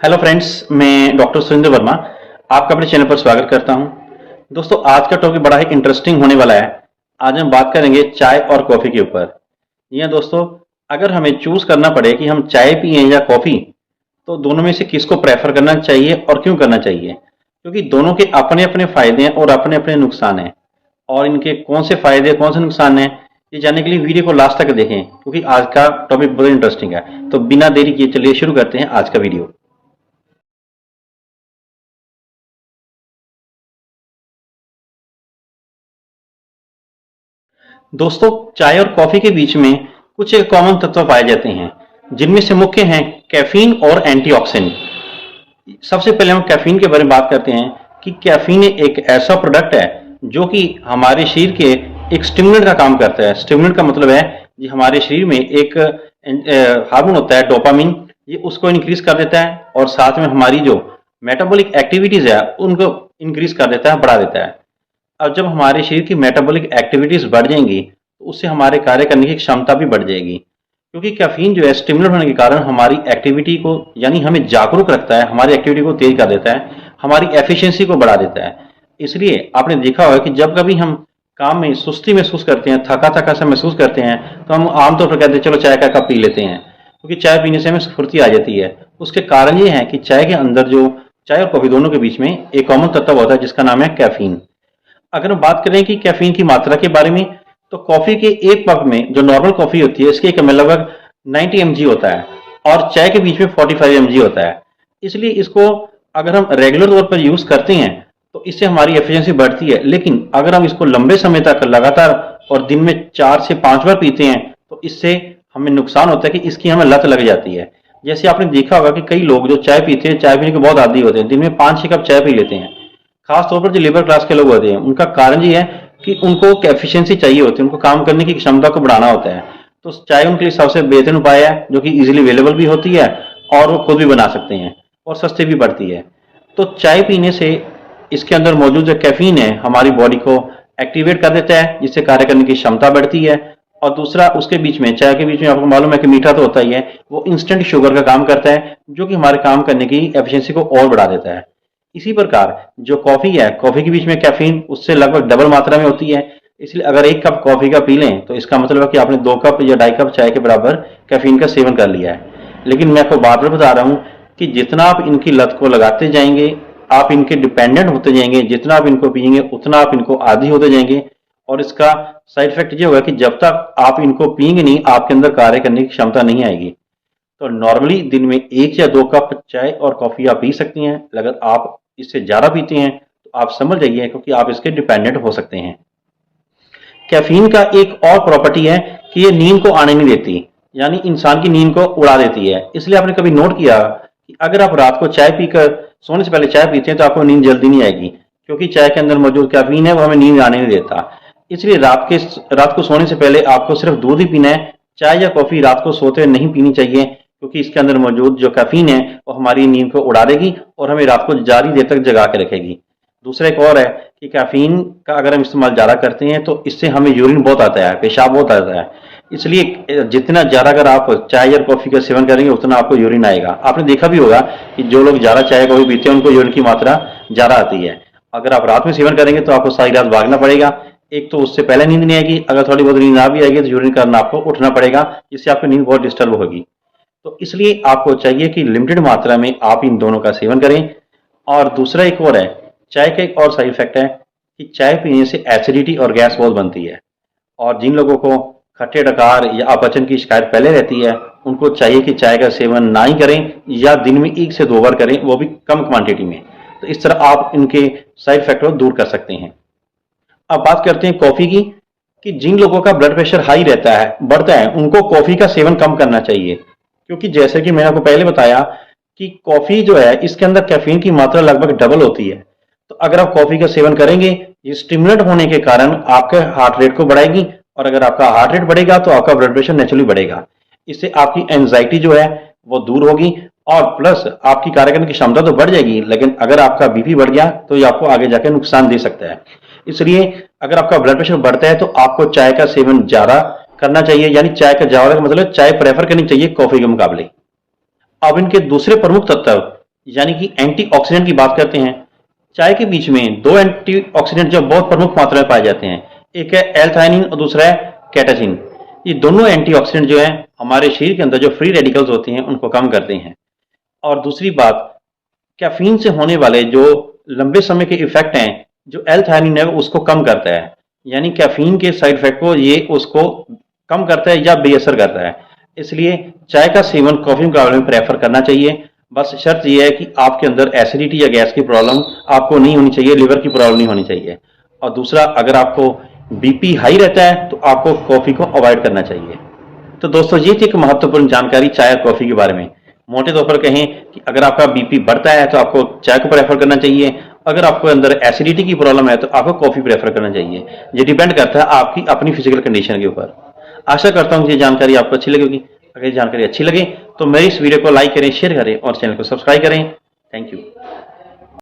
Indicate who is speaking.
Speaker 1: Hello friends, मैं doctor Surendra Verma आपका अपने चैनल पर स्वागत करता हूं। दोस्तों, आज का टॉपिक बड़ा ही इंटरेस्टिंग होने वाला है। आज हम बात करेंगे चाय और कॉफ़ी के ऊपर। जी हाँ दोस्तों, अगर हमें चूज़ करना पड़े कि हम चाय पिएं या कॉफ़ी, तो दोनों में से किसको प्रेफर करना चाहिए और क्यों करना चाहिए, क्योंकि दोनों के अपने अपने फ़ायदे हैं और अपने अपने नुकसान हैं। और इनके कौन से फ़ायदे कौन से नुकसान हैं, ये जानने के लिए वीडियो को लास्ट तक देखें, क्योंकि आज का टॉपिक बहुत इंटरेस्टिंग है। तो बिना देरी किए चलिए शुरू करते हैं आज का वीडियो। दोस्तों, चाय और कॉफी के बीच में कुछ एक कॉमन तत्व पाए जाते हैं, जिनमें से मुख्य हैं कैफीन और एंटीऑक्सीडेंट। सबसे पहले हम कैफीन के बारे में बात करते हैं कि कैफीन एक ऐसा प्रोडक्ट है जो कि हमारे शरीर के एक स्टिमुलेंट का काम करता है। स्टिमुलेंट का मतलब है कि हमारे शरीर में एक हार्मोन होता है डोपामिन, ये उसको इंक्रीज कर देता है और साथ में हमारी जो मेटाबॉलिक एक्टिविटीज है उनको इंक्रीज कर देता है, बढ़ा देता है। अब जब हमारे शरीर की मेटाबॉलिक एक्टिविटीज बढ़ जाएंगी तो उससे हमारे कार्य करने की क्षमता भी बढ़ जाएगी, क्योंकि कैफीन जो है स्टिमुलेट होने के कारण हमारी एक्टिविटी को यानी हमें जागरूक रखता है, हमारी एक्टिविटी को तेज कर देता है, हमारी एफिशिएंसी को बढ़ा देता है। इसलिए आपने देखा होगा कि जब कभी हम काम में सुस्ती महसूस करते हैं, थका थका सा महसूस करते हैं, तो हम आमतौर पर कहते हैं चलो चाय का कप पी लेते हैं, क्योंकि चाय पीने से हमें स्फूर्ति आ जाती है। उसके कारण ये है कि चाय के अंदर जो चाय और कॉफी दोनों के बीच में एक कॉमन तत्व होता है जिसका नाम है कैफीन। अगर हम बात करें कि कैफीन की मात्रा के बारे में, तो कॉफी के एक कप में जो नॉर्मल कॉफी होती है इसके एक में लगभग 90 mg होता है और चाय के बीच में 45 mg होता है। इसलिए इसको अगर हम रेगुलर तौर पर यूज करते हैं तो इससे हमारी एफिशिएंसी बढ़ती है, लेकिन अगर हम इसको लंबे समय तक लगातार और दिन में 4 से 5 बार पीते हैं तो इससे हमें नुकसान होता है कि इसकी हमें लत लग जाती है। जैसे आपने देखा होगा कि कई लोग जो चाय पीते हैं, चाय पीने के बहुत आदी होते हैं, दिन में 5-6 कप चाय पी लेते हैं। खास तौर पर जो लेबर क्लास के लोग होते हैं उनका कारण ये है कि उनको एफिशिएंसी चाहिए होती है, उनको काम करने की क्षमता को बढ़ाना होता है। तो चाय उनके लिए सबसे बेहतरीन उपाय है, जो कि इजीली अवेलेबल भी होती है और वो खुद भी बना सकते हैं और सस्ती भी पड़ती है। तो चाय पीने से इसके अंदर मौजूद जो कैफीन है हमारी बॉडी को एक्टिवेट कर देता है, जिससे कार्य करने की क्षमता बढ़ती है। और दूसरा, उसके बीच में चाय के बीच में आपको मालूम है कि मीठा तो होता ही है, वो इंस्टेंट शुगर का काम करता है, जो कि हमारे काम करने की एफिशिएंसी को और बढ़ा देता है। इसी प्रकार जो कॉफी है, कॉफी के बीच में कैफीन उससे लगभग डबल मात्रा में होती है। इसलिए अगर एक कप कॉफी का पी लें तो इसका मतलब है कि आपने 2 कप या 2.5 कप चाय के बराबर कैफीन का सेवन कर लिया है। लेकिन मैं आपको बार बार बता रहा हूं कि जितना आप इनकी लत को लगाते जाएंगे, आप इनके डिपेंडेंट होते जाएंगे, जितना आप इनको पिएंगे उतना आप इनको आदी होते जाएंगे। और इसका साइड इफेक्ट ये होगा कि जब तक आप इनको पिएंगे नहीं, आपके अंदर कार्य करने की क्षमता नहीं आएगी। तो नॉर्मली दिन में 1 या 2 कप चाय और कॉफी आप पी सकती हैं। अगर आप इससे ज्यादा पीते हैं तो आप समझ जाइए, क्योंकि आप इसके डिपेंडेंट हो सकते हैं। कैफीन का एक और प्रॉपर्टी है कि ये नींद को आने नहीं देती, यानी इंसान की नींद को उड़ा देती है। इसलिए आपने कभी नोट किया कि अगर आप रात को चाय पीकर सोने से पहले चाय पीते हैं तो आपको नींद जल्दी नहीं आएगी, क्योंकि चाय के अंदर मौजूद कैफीन है वो हमें नींद आने नहीं देता। इसलिए रात को सोने से पहले आपको सिर्फ दूध ही पीना है। चाय या कॉफी रात को सोते हुए नहीं पीनी चाहिए, क्योंकि इसके अंदर मौजूद जो कैफीन है वो हमारी नींद को उड़ा देगी और हमें रात को जारी देर तक जगा के रखेगी। दूसरा एक और है कि कैफीन का अगर हम इस्तेमाल ज़्यादा करते हैं तो इससे हमें यूरिन बहुत आता है, पेशाब बहुत आता है। इसलिए जितना ज़्यादा अगर आप चाय या कॉफ़ी का सेवन करेंगे उतना आपको यूरिन आएगा। आपने देखा भी होगा कि जो लोग ज़्यादा चाय कॉफ़ी पीते हैं उनको यूरिन की मात्रा ज़्यादा आती है। अगर आप रात में सेवन करेंगे तो आपको सारी रात भागना पड़ेगा। एक तो उससे पहले नींद नहीं आएगी, अगर थोड़ी बहुत नींद आ भी आएगी तो यूरिन करना आपको उठना पड़ेगा, जिससे आपकी नींद बहुत डिस्टर्ब होगी। तो इसलिए आपको चाहिए कि लिमिटेड मात्रा में आप इन दोनों का सेवन करें। और दूसरा एक और है, चाय का एक और साइड इफेक्ट है कि चाय पीने से एसिडिटी और गैस बहुत बनती है। और जिन लोगों को खट्टे डकार या अपचन की शिकायत पहले रहती है उनको चाहिए कि चाय का सेवन ना ही करें, या दिन में 1 से 2 बार करें, वो भी कम क्वांटिटी में। तो इस तरह आप इनके साइड इफेक्ट को दूर कर सकते हैं। अब बात करते हैं कॉफी की, कि जिन लोगों का ब्लड प्रेशर हाई रहता है, बढ़ता है, उनको कॉफी का सेवन कम करना चाहिए। क्योंकि जैसे कि मैंने आपको पहले बताया कि कॉफी जो है इसके अंदर कैफीन की मात्रा लगभग डबल होती है। तो अगर आप कॉफी का सेवन करेंगे, ये स्टिमुलेट होने के कारण आपके हार्ट रेट को बढ़ाएगी, और अगर आपका हार्ट रेट बढ़ेगा तो आपका ब्लड प्रेशर नेचुरली बढ़ेगा। इससे आपकी एंजाइटी जो है वो दूर होगी और प्लस आपकी कार्य करने की क्षमता तो बढ़ जाएगी, लेकिन अगर आपका बीपी बढ़ गया तो ये आपको आगे जाकर नुकसान दे सकता है। इसलिए अगर आपका ब्लड प्रेशर बढ़ता है तो आपको चाय का सेवन ज्यादा करना चाहिए, यानी चाय का ज्यादा का मतलब चाय प्रेफर करनी चाहिए कॉफी के मुकाबले। अब इनके दूसरे प्रमुख तत्व यानी कि एंटीऑक्सीडेंट की बात करते हैं, चाय के बीच में दो एंटीऑक्सीडेंट जो बहुत प्रमुख मात्रा में पाए जाते हैं, एक है एल-थायनिन और दूसरा है कैटाचिन। ये दोनों एंटीऑक्सीडेंट जो है हमारे शरीर के अंदर जो फ्री रेडिकल्स होते हैं उनको कम करते हैं। और दूसरी बात, कैफीन से होने वाले जो लंबे समय के इफेक्ट हैं, जो एल-थायनिन है उसको कम करता है, यानी कैफीन के साइड इफेक्ट को ये उसको कम करता है या बेअसर करता है। इसलिए चाय का सेवन कॉफी के मुकाबले में प्रेफर करना चाहिए। बस शर्त यह है कि आपके अंदर एसिडिटी या गैस की प्रॉब्लम आपको नहीं होनी चाहिए, लिवर की प्रॉब्लम नहीं होनी चाहिए। और दूसरा, अगर आपको बीपी हाई रहता है तो आपको कॉफी को अवॉइड करना चाहिए। तो दोस्तों, ये थी एक महत्वपूर्ण जानकारी चाय और कॉफी के बारे में। मोटे तौर पर कहें कि अगर आपका बीपी बढ़ता है तो आपको चाय को प्रेफर करना चाहिए, अगर आपको अंदर एसिडिटी की प्रॉब्लम है तो आपको कॉफी प्रेफर करना चाहिए। ये डिपेंड करता है आपकी अपनी फिजिकल कंडीशन के ऊपर। आशा करता हूँ ये जानकारी आपको अच्छी लगी होगी। अगर ये जानकारी अच्छी लगे तो मेरी इस वीडियो को लाइक करें, शेयर करें और चैनल को सब्सक्राइब करें। Thank you.